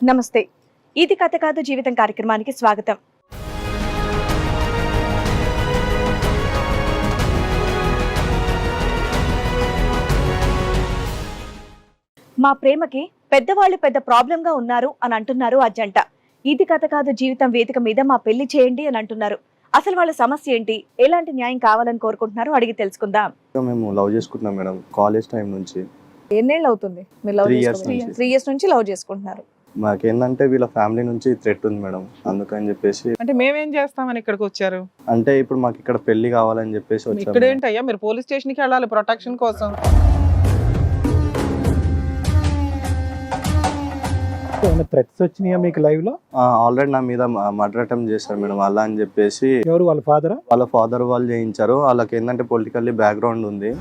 నమస్తే. ఇది కథ కాదు జీవితం కార్యక్రమానికి స్వాగతం. మా ప్రేమకి పెద్దవాళ్ళు పెద్ద ప్రాబ్లం గా ఉన్నారు అని అంటున్నారు ఆ జంట. ఇది కథ కాదు జీవితం వేదిక మీద మా పెళ్లి చేయండి అని అంటున్నారు. అసలు వాళ్ళ సమస్య ఏంటి, ఎలాంటి న్యాయం కావాలని కోరుకుంటున్నారు అడిగి తెలుసుకుందాం. మేము లవ్ చేసుకుంటున్నాం మేడం, కాలేజ్ టైం నుంచి. ఎన్నేళ్ళు అవుతుంది మీరు లవ్ 3 years చేసుకుని? నుంచి. 3 years నుంచి లవ్ చేసుకుంటున్నారు. మాకేందంటే వీళ్ళ ఫ్యామిలీ నుంచి థ్రెట్ ఉంది మేడం, అందుకని చెప్పేసి. అంటే మేమేం చేస్తామని ఇక్కడికి వచ్చారు? అంటే ఇప్పుడు మాకు ఇక్కడ పెళ్లి కావాలని చెప్పేసి ఇక్కడ వచ్చాము. ఏంటయ్యా, మీరు పోలీస్ స్టేషన్ కి వెళ్ళాలి ప్రొటెక్షన్ కోసం. థ్రెట్స్ వచ్చినాయా మీకు లైవ్ లో? ఆల్రెడీ నా మీద మర్డర్ అటెంప్ట్ చేశారు మేడం, అలా అని చెప్పేసి. ఎవరు, వాళ్ళ ఫాదరా? వాళ్ళ ఫాదర్ వాళ్ళు చేయించారు. వాళ్ళకి ఏంటంటే పొలిటికల్లీ బ్యాక్గ్రౌండ్ ఉంది.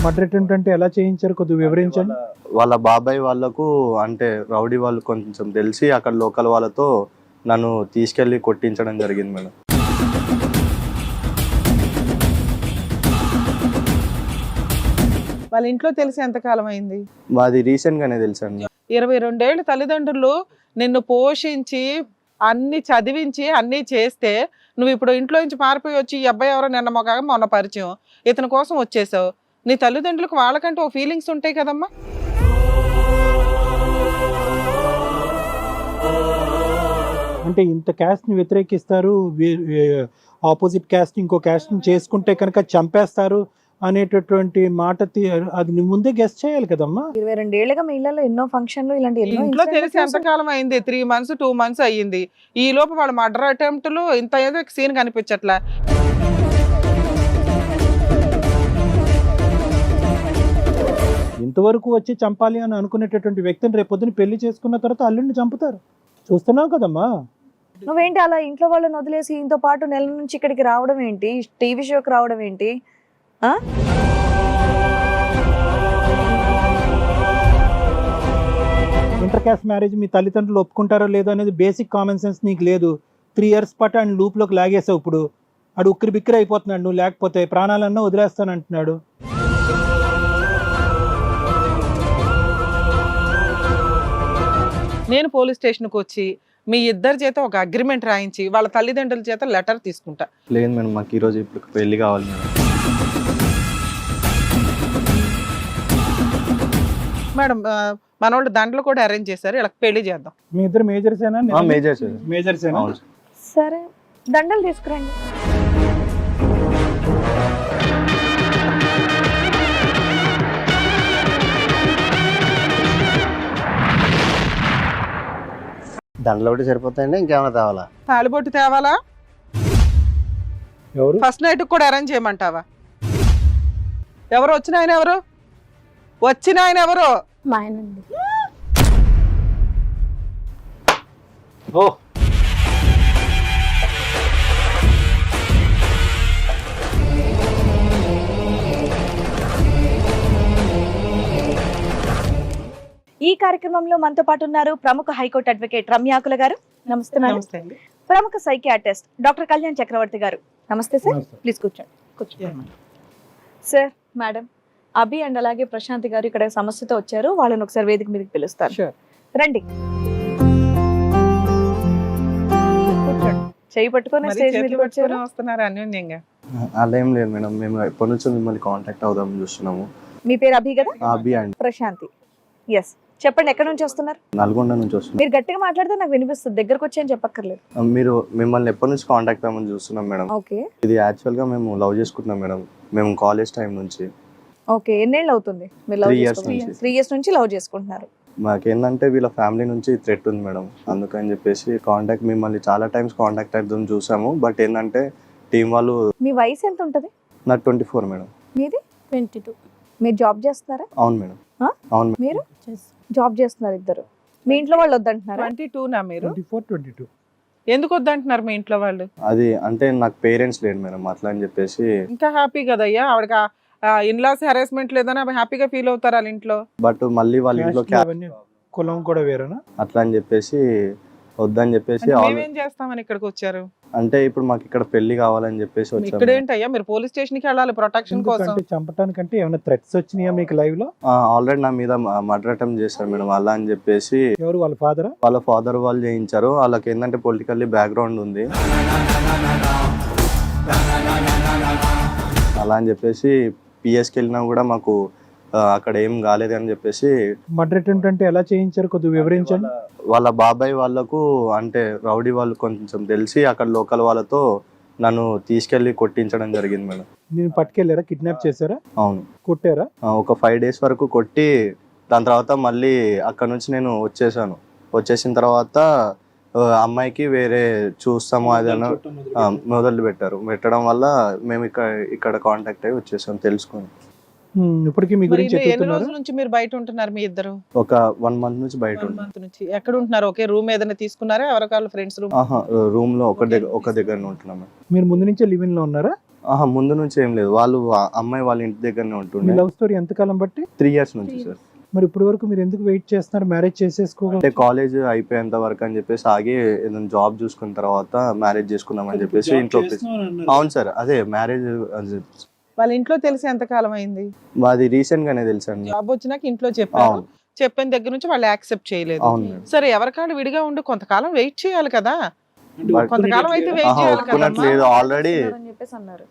మర్డర్ అటెంప్ట్ అంటే ఎలా చేయించారు, కొద్దిగా వివరించండి. వాళ్ళ బాబాయ్ వాళ్ళకు అంటే రౌడీ వాళ్ళు కొంచెం తెలిసి అక్కడ లోకల్ వాళ్ళతో నన్ను తీసుకెళ్లి కొట్టించడం జరిగింది మేడం. వాళ్ళ ఇంట్లో తెలిసి ఎంతకాలం అయింది? మాది రీసెంట్ గానే తెలుసండి. 22 ఏళ్ళు తల్లిదండ్రులు నిన్ను పోషించి అన్ని చదివించి అన్ని చేస్తే నువ్వు ఇప్పుడు ఇంట్లో నుంచి పారిపోయి వచ్చి ఈ అబ్బాయి ఎవరో నిన్న మొన్న పరిచయం, ఇతని కోసం వచ్చేసావు. నీ తల్లిదండ్రులకు వాళ్ళకంటే ఓ ఫీలింగ్స్ ఉంటాయి కదమ్మా. అంటే ఇంత క్యాస్ట్ ని వ్యతిరేకిస్తారు, ఆపోజిట్ క్యాస్ట్ ఇంకో క్యాస్ట్ ని చేసుకుంటే కనుక చంపేస్తారు అనేటటువంటి మాట అది నువ్వు ముందే గెస్ట్ చేయాలి కదమ్మా. 22 ఏళ్ళగా మీ ఇళ్లలో ఎన్నో ఫంక్షన్లు ఇలాంటి ఎన్నో ఇంట్లో తెలిసి incidents ఎంతకాలం అయింది? 3 months 2 months అయ్యింది. ఈ లోపు వాళ్ళ మర్డర్ అటెంప్ట్లు ఇంత ఏదో సీన్ కనిపించట్లా. ఇంతవరకు వచ్చి చంపాలి అని అనుకునేటటువంటి వ్యక్తిని రేపు పొద్దున పెళ్లి చేసుకున్న తర్వాత అల్లుడిని చంపుతారు. చూస్తున్నావు కదమ్మా. నువ్వేంటి అలా ఇంట్లో వాళ్ళని వదిలేసి ఇంతో పాటు నెల నుంచి ఇక్కడికి రావడం ఏంటి, టీవీ షోకి రావడం ఏంటి? ఆ ఇంటర్ క్యాస్ట్ మ్యారేజ్ మీ తల్లిదండ్రులు ఒప్పుకుంటారో లేదో అనేది బేసిక్ కామన్ సెన్స్ నీకు లేదు. 3 years పాటు ఆయన లూప్లోకి లాగేసావు. ఇప్పుడు అడు ఉక్కిరి బిక్కిరి అయిపోతున్నాడు. నువ్వు లేకపోతే ప్రాణాలన్నా వదిలేస్తానంటున్నాడు. నేను పోలీస్ స్టేషన్కి వచ్చి మీ ఇద్దరి చేత ఒక అగ్రిమెంట్ రాయించి వాళ్ళ తల్లిదండ్రుల చేత లెటర్ తీసుకుంటా. లేదు మేడం, మాకు ఈరోజు ఇప్పుడు పెళ్లి కావాలి మేడం. మేడం మన వాళ్ళు దండలు కూడా అరేంజ్ చేశారు, ఇలా పెళ్లి చేద్దాం. మీ ఇద్దరు మేజర్సేనా? మేజర్ మేజర్సేనా? సరే, దండలు తీసుకురండి. దండలు ఒకటి సరిపోతాయండి, ఇంకేమైనా తేవాలా? తాళిబొట్టు తేవాలా? ఎవరు? ఫస్ట్ నైట్ కూడా అరేంజ్ చేయమంటావా? ఎవరు వచ్చిన ఆయన? ఎవరు వచ్చిన ఆయన? ఎవరు? మా ఆయనండి. ఓ ఈ కార్యక్రమంలో మనతో పాటు ఉన్నారు ప్రముఖ హైకోర్టు అడ్వకేట్ రమ్యాకుల గారు. నమస్తే మేడం. నమస్తే అండి. ప్రముఖ సైకియాట్రిస్ట్ డాక్టర్ కళ్యాణ్ చక్రవర్తి గారు. నమస్తే సార్. నమస్తే. ప్లీజ్ కూర్చోండి. సార్, మేడం, అభి అండ్ అలాగే ప్రశాంత్ గారు ఇక్కడ సమస్యతో వచ్చారు. వాళ్ళని ఒకసారి వేదిక మీదకి పిలుస్తారు. Sure. రండి. కూర్చోండి. చేయి పట్టుకొని మరి స్టేజ్ చేతులు మీదకి వచ్చారు. పట్టుకొని వస్తున్నారు అన్యోన్యంగా. అలా ఏం లేదు మేడం, మేము ఎప్పటి నుంచో మిమ్మల్ని కాంటాక్ట్ అవుదామని చూస్తున్నాము. మీ పేరు అభి కదా? అభి అండి. ప్రశాంతి. ఎస్, చెప్పండి, ఎక్కడ నుంచి వస్తున్నారు? నల్గొండ నుంచి వస్తున్నాం. మీరు గట్టిగా మాట్లాడితే నాకు వినిపిస్తుంది, దగ్గరకు వచ్చి అని చెప్పక్కర్లేదు. మీరు మిమ్మల్ని ఎప్పటి నుంచి కాంటాక్ట్ అవ్వమని చూస్తున్నాం మేడం. ఓకే ఇది యాక్చువల్ గా మేము లవ్ చేసుకుంటున్నాం మేడం, మేము కాలేజ్ టైం నుంచి. ఓకే, ఎన్నేళ్ళు అవుతుంది మీరు లవ్ 3 years చేసుకుని? నుంచి. 3 years నుంచి లవ్ చేసుకుంటున్నారు. మాకేందంటే వీళ్ళ ఫ్యామిలీ నుంచి థ్రెట్ ఉంది మేడం, అందుకని చెప్పేసి మిమ్మల్ని చాలా టైమ్స్ కాంటాక్ట్ అవుతాం చూసాము. బట్ ఏంటంటే టీం వాళ్ళు. మీ వయసు ఎంత ఉంటుంది? నాకు 24 మేడం. మీది? 22. మీరు జాబ్ చేస్తున్నారా? అవును మేడం. ఆ? అవును మేడం. మీరు జాబ్ చేస్తున్నారు ఇద్దరు. మీ ఇంట్లో వాళ్ళు వద్దంటున్నారా? 22 నా మీరు? 24, 22. ఎందుకు వద్దంటున్నారు మీ ఇంట్లో వాళ్ళు? అది అంటే నాకు పేరెంట్స్ లేడు మేడం, అట్లా అని చెప్పేసి. ఇంకా హ్యాపీ కదయ్యా, ఆవిడకి ఇన్లాస్ హెరాస్మెంట్ లేదని హ్యాపీగా ఫీల్ అవుతారు వాళ్ళ ఇంట్లో. బట్ మళ్ళీ వాళ్ళ ఇంట్లో Caste అవన్నీ కులం కూడా వేరేనా? అట్లా అని చెప్పేసి వద్దని చెప్పేసి అంటే మేమేం చేస్తామని ఇక్కడికి వచ్చారు? అంటే ఇప్పుడు మాకు ఇక్కడ పెళ్లి కావాలని చెప్పేసి ఇక్కడ వచ్చాము. ఏంటయ్యా మీరు పోలీస్ స్టేషన్ కి వెళ్ళాలి ప్రొటెక్షన్ కోసం. ఎందుకంటే చంపటానికంటే ఏమైనా థ్రెట్స్ వచ్చినాయా మీకు లైవ్ లో? ఆల్రెడీ నా మీద మర్డర్ అటెంప్ట్ చేశారు మేడం. అలా అని చెప్పేసి ఎవరు వాళ్ళ ఫాదరా? వాళ్ళ ఫాదర్ వాళ్ళు చేయించారు. వాళ్ళకి ఏంటంటే పొలిటికల్లీ బ్యాక్గ్రౌండ్ ఉంది. అలా అని చెప్పేసి పిఎస్కి వెళ్ళినా కూడా మాకు అక్కడ ఏం కాలేదు అని చెప్పేసి. మర్డర్ అటెంప్ట్ అంటే ఎలా చేయించారు కొద్దిగా వివరించండి. వాళ్ళ బాబాయ్ వాళ్ళకు అంటే రౌడీ వాళ్ళు కొంచెం తెలిసి అక్కడ లోకల్ వాళ్ళతో నన్ను తీసుకెళ్లి కొట్టించడం జరిగింది మేడం. నేను పట్టుకెళ్ళారా? కిడ్నాప్ చేశారా? అవును, కొట్టారా? ఒక 5 days వరకు కొట్టి దాని తర్వాత మళ్ళీ అక్కడ నుంచి నేను వచ్చేసాను. వచ్చేసిన తర్వాత అమ్మాయికి వేరే చూస్తాము అది అని మొదలు పెట్టడం వల్ల మేము ఇక్కడ కాంటాక్ట్ అయ్యి వచ్చేసాం తెలుసుకొని. ఇప్పటికీ మీ గురించి ఎన్ని చెప్తున్నారు. రోజుల నుంచి మీరు బయట ఉంటున్నారు మీ ఇద్దరు? ఒక 1 month నుంచి బయట 1 month నుంచి. ఎక్కడ ఉంటున్నారు? ఒకే రూమ్ ఏదైనా తీసుకున్నారా? ఎవరికాళ్ళు ఫ్రెండ్స్ రూమ్? రూమ్ లో ఒక దగ్గర ఉంటున్నాం. మీరు ముందు నుంచే లివ్ ఇన్ లో ఉన్నారా? ముందు నుంచి ఏం లేదు. వాళ్ళు అమ్మాయి వాళ్ళ ఇంటి దగ్గరనే మీ ఉంటుండే. లవ్ స్టోరీ ఎంతకాలం బట్టి? 3 years నుంచి సార్. మరి ఇప్పటి వరకు మీరు ఎందుకు వెయిట్ చేస్తున్నారు మ్యారేజ్ చేసేసుకోవాలి? అంటే కాలేజ్ అయిపోయేంత వరకు అని చెప్పేసి ఆగి ఏదైనా జాబ్ చూసుకున్న తర్వాత మ్యారేజ్ చేసుకుందాం అని చెప్పేసి ఇంట్లో అవును సార్, అదే మ్యారేజ్ వాళ్ళ ఇంట్లో తెలిసి ఎంత కాలం అయింది? మాది రీసెంట్ గానే తెలుసండి. జాబ్ వచ్చినాక ఇంట్లో చెప్పారు. అవును. చెప్పిన దగ్గర నుంచి వాళ్ళు యాక్సెప్ట్ చేయలేదు. అవును మేడం. సరే ఎవరికాళ్ళు విడిగా ఉండి కొంతకాలం వెయిట్ చేయాలి కదా. కొంతకాలం అయితే వెయిట్ చేయాలి కదా. ఒప్పుకున్నట్లేదు ఆల్రెడీ. అని చెప్పేసి అన్నారు.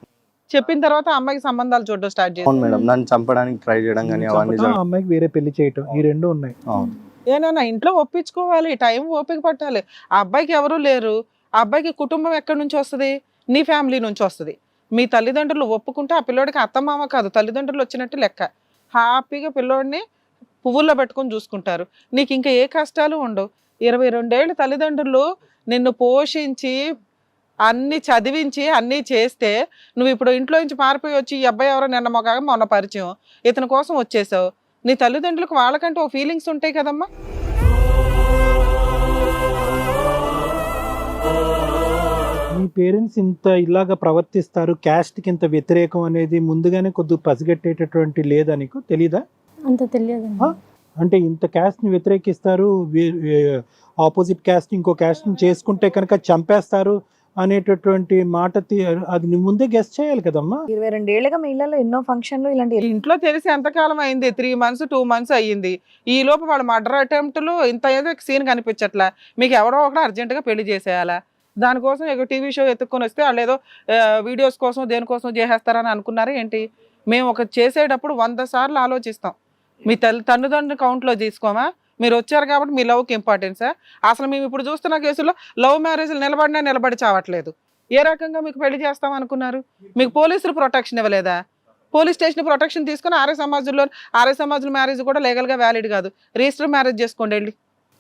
చెప్పిన తర్వాత అమ్మాయికి సంబంధాలు చూడడం స్టార్ట్ అవును చేసి మేడం, నన్ను చంపడానికి ట్రై చేయడం కానీ అవన్నీ చంపటం, ఆ అమ్మాయికి వేరే పెళ్లి చేయటం, ఈ రెండు ఉన్నాయి. అవును. ఏనా ఇంట్లో ఒప్పించుకోవాలి. టైం ఓపిక పట్టాలి. ఆ అబ్బాయికి ఎవరు లేరు. ఆ అబ్బాయికి కుటుంబం ఎక్కడి నుంచి వస్తుంది? నీ ఫ్యామిలీ నుంచి వస్తుంది. మీ తల్లిదండ్రులు ఒప్పుకుంటే ఆ పిల్లోడికి అత్తమామ కాదు తల్లిదండ్రులు వచ్చినట్టు లెక్క. హ్యాపీగా పిల్లోడిని పువ్వుల్లో పెట్టుకొని చూసుకుంటారు. నీకు ఇంకా ఏ కష్టాలు ఉండవు. 22 ఏళ్ళు తల్లిదండ్రులు నిన్ను పోషించి అన్ని చదివించి అన్నీ చేస్తే నువ్వు ఇప్పుడు ఇంట్లో నుంచి పారిపోయి వచ్చి ఈ అబ్బాయి ఎవరో నిన్న మొన్న పరిచయం ఇతని కోసం వచ్చేసావు. నీ తల్లిదండ్రులకు వాళ్ళకంటే ఓ ఫీలింగ్స్ ఉంటాయి కదమ్మా. మీ పేరెంట్స్ ఇంత ఇలాగా ప్రవర్తిస్తారు, క్యాస్ట్ కి ఇంత వ్యతిరేకం అనేది ముందుగానే కొద్దిగా పసిగట్టేటటువంటి లేదా నీకు తెలీదా? అంత తెలియదు. అంటే ఇంత క్యాస్ట్ ని వ్యతిరేకిస్తారు, ఆపోజిట్ క్యాస్ట్ ఇంకో క్యాస్ట్ ని చేసుకుంటే కనుక చంపేస్తారు అనేటటువంటి మాట అది నీ ముందే గెస్ట్ చేయాలి కదమ్మా. 22 ఏళ్ళగా మీ ఇళ్లలో ఎన్నో ఫంక్షన్లు ఇలాంటి ఇంట్లో తెలిసి ఎంతకాలం అయింది? 3 months 2 months అయ్యింది. ఈ లోపు వాళ్ళ మర్డర్ అటెంప్ట్లు ఇంత ఏదో సీన్ కనిపించట్లా. మీకు ఎవరో ఒకటి అర్జెంటుగా పెళ్లి చేసేయాలా? దానికోసం ఒక టీవీ షో ఎత్తుక్కొని వస్తే వాళ్ళు ఏదో వీడియోస్ కోసం దేనికోసం చేసేస్తారని అనుకున్నారా ఏంటి? మేము ఒక చేసేటప్పుడు 100 సార్లు ఆలోచిస్తాం. మీ తల్లిదండ్రుల కౌంట్లో తీసుకోమా? మీరు వచ్చారు కాబట్టి మీ లవ్కి ఇంపార్టెన్సా? అసలు మేము ఇప్పుడు చూస్తున్న కేసులో లవ్ మ్యారేజ్లు నిలబడి చావట్లేదు. ఏ రకంగా మీకు పెళ్లి చేస్తాం అనుకున్నారు? మీకు పోలీసులు ప్రొటెక్షన్ ఇవ్వలేదా? పోలీస్ స్టేషన్ ప్రొటెక్షన్ తీసుకుని ఆర్య సమాజంలో మ్యారేజ్ కూడా లీగల్గా వ్యాలిడ్ కాదు. రిజిస్టర్ మ్యారేజ్ చేసుకోండి వెళ్ళి.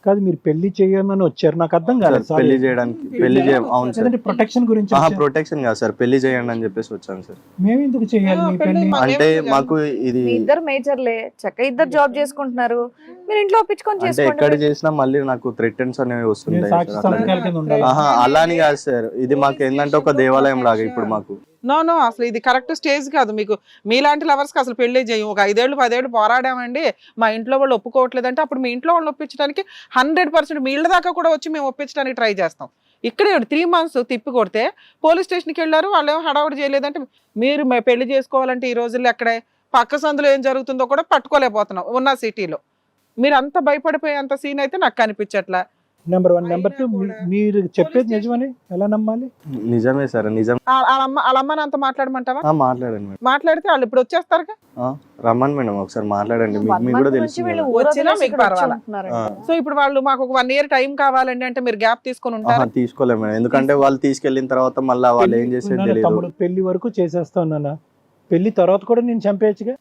కాదు, మీరు పెళ్లి చేయమని వచ్చారు, నాకు అర్థం కాలేదు. పెళ్లి చేయడానికి అవును సార్. ప్రొటెక్షన్ గురించి ప్రొటెక్షన్ కాదు సార్, పెళ్లి చేయండి అని చెప్పేసి వచ్చాను సార్. మేము ఎందుకు చేయాలి మీ పెళ్లి? అంటే మాకు ఇది మీ ఇద్దరు మేజర్లే, చక్కగా ఇద్దరు జాబ్ చేసుకుంటున్నారు, మీరు ఇంట్లో ఒప్పించుకొని అంటే ఎక్కడ చేసుకోండి. చేసినా మళ్ళీ నాకు థ్రెటన్స్ అనేవి నేను వస్తుంటాయి సాక్షి సార్. అట్లా సంతకాల కింద ఉండాలి. అలా అని కాదు సార్, ఇది మాకు ఏంటంటే ఒక దేవాలయం లాగా ఇప్పుడు మాకు. నో అసలు ఇది కరెక్ట్ స్టేజ్ కాదు. మీకు మీలాంటి లవర్స్కి అసలు పెళ్లి చేయం. ఒక 5 ఏళ్ళు 10 ఏళ్ళు పోరాడామండి, మా ఇంట్లో వాళ్ళు ఒప్పుకోవట్లేదంటే అప్పుడు మీ ఇంట్లో వాళ్ళు ఒప్పించడానికి 100% మీ ఇళ్ళ దాకా కూడా వచ్చి మేము ఒప్పించడానికి ట్రై చేస్తాం. ఇక్కడే 3 months తిప్పి కొడితే పోలీస్ స్టేషన్కి వెళ్ళారు, వాళ్ళు ఏమో హడావుడి చేయలేదంటే మీరు పెళ్లి చేసుకోవాలంటే ఈ రోజుల్లో ఎక్కడే పక్క సందులో ఏం జరుగుతుందో కూడా పట్టుకోలేకపోతున్నాం ఉన్న సిటీలో. మీరు అంత భయపడిపోయే అంత సీన్ అయితే నాకు కనిపించట్లా. నెంబర్ 1. నెంబర్ 2, మీరు చెప్పేది నిజమని ఎలా నమ్మాలి? నిజమే సార్, నిజం. వాళ్ళ అమ్మని అంత మాట్లాడమంటావా? మాట్లాడండి మేడం. మాట్లాడితే వాళ్ళు ఇప్పుడు వచ్చేస్తారుగా. రమ్మని మేడం ఒకసారి మాట్లాడండి, 1 మీకు కూడా month తెలుసు నుంచి వీళ్ళు మేడం. ఊరు వచ్చినా వదిలేసి మీకు ఇక్కడ వచ్చి పర్వాలా? ఉంటున్నారంట. సో ఇప్పుడు వాళ్ళు మాకు ఒక 1 year టైం కావాలండి అంటే మీరు గ్యాప్ తీసుకొని ఉంటారు. తీసుకోలేము మేడం, ఎందుకంటే వాళ్ళు తీసుకెళ్లిన తర్వాత మళ్ళీ వాళ్ళు ఏం చేసేది నాన్న, తెలియదు. తమ్ముడు పెళ్లి వరకు చేసేస్తావు నాన్న, పెళ్లి తర్వాత కూడా నేను చంపేయచ్చుగా.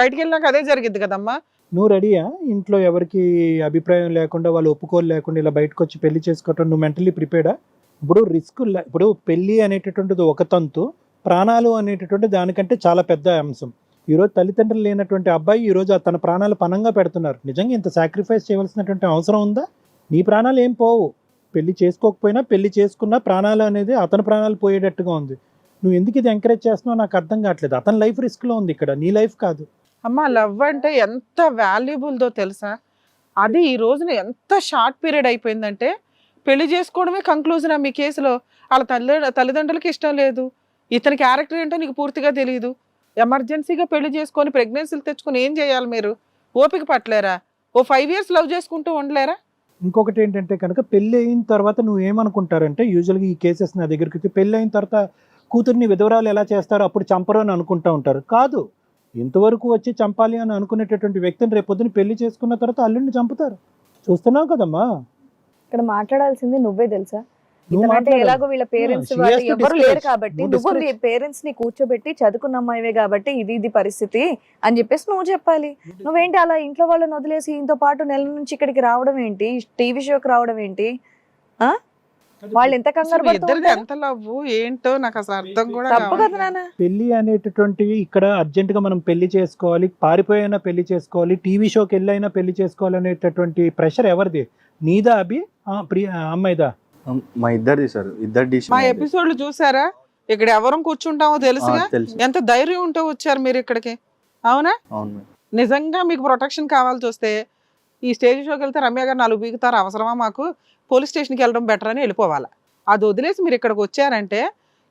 బయటికి వెళ్ళినాక అదే జరిగింది కదమ్మా. నువ్వు రెడీయా? ఇంట్లో ఎవరికి అభిప్రాయం లేకుండా, వాళ్ళు ఒప్పుకోలు లేకుండా ఇలా బయటకు వచ్చి పెళ్లి చేసుకోవటం నువ్వు మెంటలీ ప్రిపేర్డా? ఇప్పుడు రిస్క్, ఇప్పుడు పెళ్లి అనేటటువంటిది ఒక తంతు, ప్రాణాలు అనేటటువంటి దానికంటే చాలా పెద్ద అంశం. ఈరోజు తల్లిదండ్రులు లేనటువంటి అబ్బాయి ఈరోజు తన ప్రాణాలు పణంగా పెడుతున్నారు. నిజంగా ఇంత సాక్రిఫైస్ చేయవలసినటువంటి అవసరం ఉందా? నీ ప్రాణాలు ఏం పోవు, పెళ్లి చేసుకోకపోయినా పెళ్లి చేసుకున్నా ప్రాణాలు అనేది అతని ప్రాణాలు పోయేటట్టుగా ఉంది. నువ్వు ఎందుకు ఇది ఎంకరేజ్ చేస్తున్నావు నాకు అర్థం కావట్లేదు. అతని లైఫ్ రిస్క్లో ఉంది, ఇక్కడ నీ లైఫ్ కాదు. అమ్మ లవ్ అంటే ఎంత వాల్యుబుల్దో తెలుసా? అది ఈ రోజున ఎంత షార్ట్ పీరియడ్ అయిపోయిందంటే పెళ్లి చేసుకోవడమే కంక్లూజన్ మీ కేసులో. వాళ్ళ తల్లిదండ్రులకి ఇష్టం లేదు. ఇతని క్యారెక్టర్ ఏంటో నీకు పూర్తిగా తెలియదు. ఎమర్జెన్సీగా పెళ్లి చేసుకొని ప్రెగ్నెన్సీలు తెచ్చుకొని ఏం చేయాలి మీరు? ఓపిక పట్టలేరా? ఓ 5 years లవ్ చేసుకుంటూ ఉండలేరా? ఇంకొకటి ఏంటంటే కనుక పెళ్ళి అయిన తర్వాత నువ్వు ఏమనుకుంటారంటే యూజువల్గా ఈ కేసెస్ నా దగ్గరికి వచ్చి పెళ్ళి అయిన తర్వాత కూతుర్ని విధవరాలు ఎలా చేస్తారో అప్పుడు చంపరు అని అనుకుంటా ఉంటారు. కాదు, ఇంతవరకు వచ్చి చంపాలి అని అనుకునేటటువంటి వ్యక్తిని రేపొద్దున పెళ్లి చేసుకున్న తర్వాత అల్లుడిని చంపుతారు. చూస్తున్నావు కదమ్మా. ఇక్కడ మాట్లాడాల్సింది నువ్వే తెలుసా? నువ్వు అంటే మాట్లాడాలి. ఎలాగో వీళ్ళ పేరెంట్స్ She has to ఎవరు discourage. లేరు కాబట్టి నువ్వు నువ్వు నీ discourage. పేరెంట్స్ ని కూర్చోబెట్టి చదువుకున్న అమ్మాయివే కాబట్టి ఇది పరిస్థితి అని చెప్పేసి నువ్వు చెప్పాలి. నువ్వేంటి అలా ఇంట్లో వాళ్ళని వదిలేసి ఇంతో పాటు నెల నుంచి ఇక్కడికి రావడం ఏంటి? టీవీ షోకి రావడం ఏంటి? ఆ వాళ్ళు ఎంత కంగారు అసలు ఇద్దరిది పడుతుంటారు? ఎంత లవ్ ఏంటో నాకు అసలు అర్థం కూడా తప్పు కదా కావట్లేదు. నాన్న. పెళ్లి అనేటటువంటివి ఇక్కడ అర్జెంటుగా మనం పెళ్లి చేసుకోవాలి, పారిపోయినా పెళ్లి చేసుకోవాలి, టీవీ షోకి వెళ్ళైనా పెళ్లి చేసుకోవాలి అనేటటువంటి ప్రెషర్ ఎవరిది? నీదా అభి? అమ్మాయిదా? మా ఇద్దరిది సార్, ఇద్దరు డిష్ మా ఎపిసోడ్లు చూసారా? ఇక్కడ ఎవరం కూర్చుంటామో తెలుసుగా. తెలుసు. ఎంత ధైర్యం ఉంటే వచ్చారు మీరు ఇక్కడికి, అవునా? అవును మేడం. నిజంగా మీకు ప్రొటెక్షన్ కావాల్సి వస్తే ఈ స్టేజ్ షోకి వెళ్తే రమ్య గారు 4 పీకుతారు, అవసరమా మాకు, పోలీస్ స్టేషన్కి వెళ్ళడం బెటర్ అని వెళ్ళిపోవాలి. అది వదిలేసి మీరు ఇక్కడికి వచ్చారంటే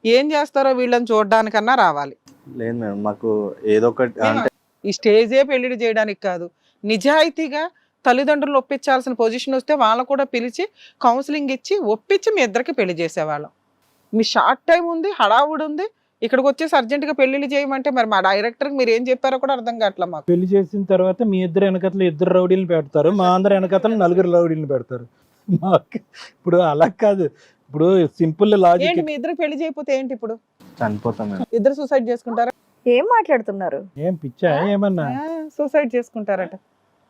ఏం చేస్తారో వీళ్ళని చూడడానికన్నా రావాలి. లేదు మేడం, మాకు ఏదో ఒకటి అంటే ఈ స్టేజే పెళ్లిడి చేయడానికి కాదు, నిజాయితీగా తల్లిదండ్రులు ఒప్పించాల్సిన పొజిషన్ వస్తే వాళ్ళ కూడా పిలిచి కౌన్సిలింగ్ ఇచ్చి ఒప్పించి మీ ఇద్దరికి పెళ్లి చేసేవాళ్ళం. మీ షార్ట్ టైం ఉంది, హడావుడి ఉంది, ఇక్కడికి వచ్చేసి అర్జెంటుగా పెళ్లిళ్ళు చేయమంటే మరి మా డైరెక్టర్కి మీరు ఏం చెప్పారో కూడా అర్థం కావట్లేదు మాకు. పెళ్లి చేసిన తర్వాత మీ ఇద్దరు వెనకతలు 2 రౌడీలు పెడతారు, మా అందరు వెనకతలు 4 రౌడీలు పెడతారు. మాకు ఇప్పుడు అలా కాదు. ఇప్పుడు సింపుల్ లాజిక్. ఏంటి మీ ఇద్దరికి పెళ్లి చేయకపోతే ఏంటి ఇప్పుడు? చనిపోతాం మేడం. ఇద్దరు సూసైడ్ చేసుకుంటారా? ఏం మాట్లాడుతున్నారు? ఏం పిచ్చా ఏమన్నా? సూసైడ్ చేసుకుంటారట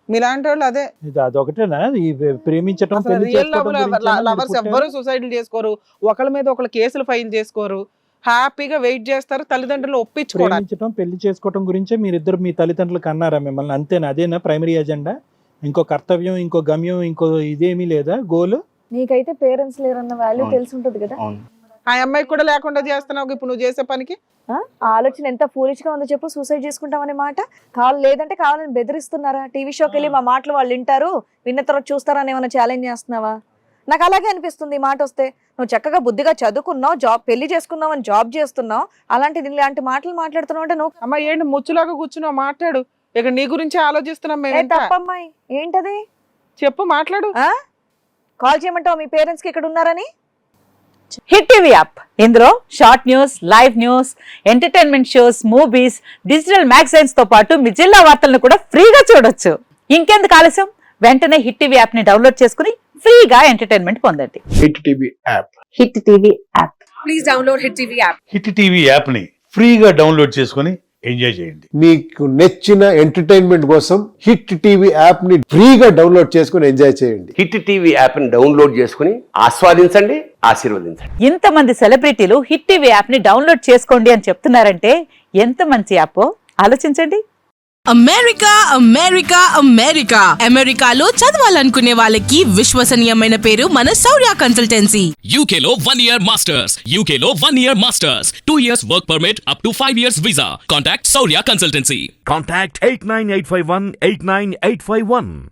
మీలాంటి వాళ్ళు. అదే ఇది అదొకటేనా? ఈ ప్రేమించటం అసలు పెళ్లి రియల్ చేసుకోవడం గురించేనా మీరు లవర్స్ పుట్టారు? ఎవ్వరు సూసైడ్లు చేసుకోరు, ఒకళ్ళ మీద ఒకళ్ళు కేసులు ఫైల్ చేసుకోరు, హ్యాపీగా వెయిట్ చేస్తారు తల్లిదండ్రులు ఒప్పించుకోవడానికి. ప్రేమించటం పెళ్లి చేసుకోవడం గురించే మీరిద్దరు మీ తల్లిదండ్రులకు అన్నారా మిమ్మల్ని? అంతేనా? అదేనా ప్రైమరీ ఎజెండా? ఇంకో కర్తవ్యం, ఇంకో గమ్యం, ఇంకో ఇదేమీ లేదా గోల్? నీకైతే పేరెంట్స్ లేరన్న వాల్యూ అవును. తెలిసి ఉంటది కదా. అవును. ఆ అమ్మాయికి కూడా లేకుండా చేస్తున్నావు ఇప్పుడు నువ్వు చేసే పనికి. ఆ ఆలోచన ఎంత ఫూలిష్ గా ఉందో చెప్పు. సూసైడ్ చేసుకుంటామనే మాట లేదంటే కావాలని బెదిరిస్తున్నారా? టీవీ షోకి వెళ్ళి మా మాటలు వాళ్ళు వింటారు, విన్న తర్వాత చూస్తారని ఏమైనా ఛాలెంజ్ చేస్తున్నావా? నాకు అలాగే అనిపిస్తుంది ఈ మాట వస్తే. నువ్వు చక్కగా బుద్ధిగా చదువుకున్నావు, జాబ్ పెళ్లి చేసుకున్నావు అని జాబ్ చేస్తున్నావు, అలాంటిది ఇలాంటి మాటలు మాట్లాడుతున్నావు అంటే నువ్వు అమ్మ ఏంటి ముచ్చులాగా కూర్చున్నావు? మాట్లాడు, ఇక నీ గురించి ఆలోచిస్తున్నాం మేము. ఇంకా తప్పమ్మాయి. ఏంటది? చెప్పు, మాట్లాడు. కాల్ చేయమంటావు మీ పేరెంట్స్ కి ఇక్కడ ఉన్నారని? హిట్ టీవీ యాప్, ఇందులో short news, live news, entertainment shows, movies, digital magazines తో పాటు మీ జిల్లా వార్తలను కూడా ఫ్రీగా చూడొచ్చు. ఇంకెందుకు ఆలస్యం, వెంటనే హిట్ టీవీ యాప్ ని డౌన్లోడ్ చేసుకుని ఫ్రీగా ఎంటర్టైన్మెంట్ పొందండి. Hit TV app. Hit TV app. Hit TV app ని ఫ్రీగా డౌన్లోడ్ చేసుకొని ఎంజాయ్ చేయండి. మీకు నచ్చిన ఎంటర్టైన్మెంట్ కోసం హిట్ టీవీ యాప్ ని ఫ్రీగా డౌన్లోడ్ చేసుకుని ఎంజాయ్ చేయండి. హిట్ టీవీ యాప్ ని డౌన్లోడ్ చేసుకుని ఆస్వాదించండి, ఆశీర్వదించండి. ఇంతమంది సెలబ్రిటీలు హిట్ టీవీ యాప్ ని డౌన్లోడ్ చేసుకోండి అని చెప్తున్నారంటే ఎంత మంచి యాప్ ఆలోచించండి. అమెరికా అమెరికా అమెరికా అమెరికాలో చదవాలనుకునే వాళ్ళకి విశ్వసనీయమైన పేరు మన శౌర్య కన్సల్టెన్సీ. UK లో 1 year masters, UK లో 1 year masters, 2 years work permit up to 5 years visa. Contact Saurya Consultancy. Contact 89851 89851.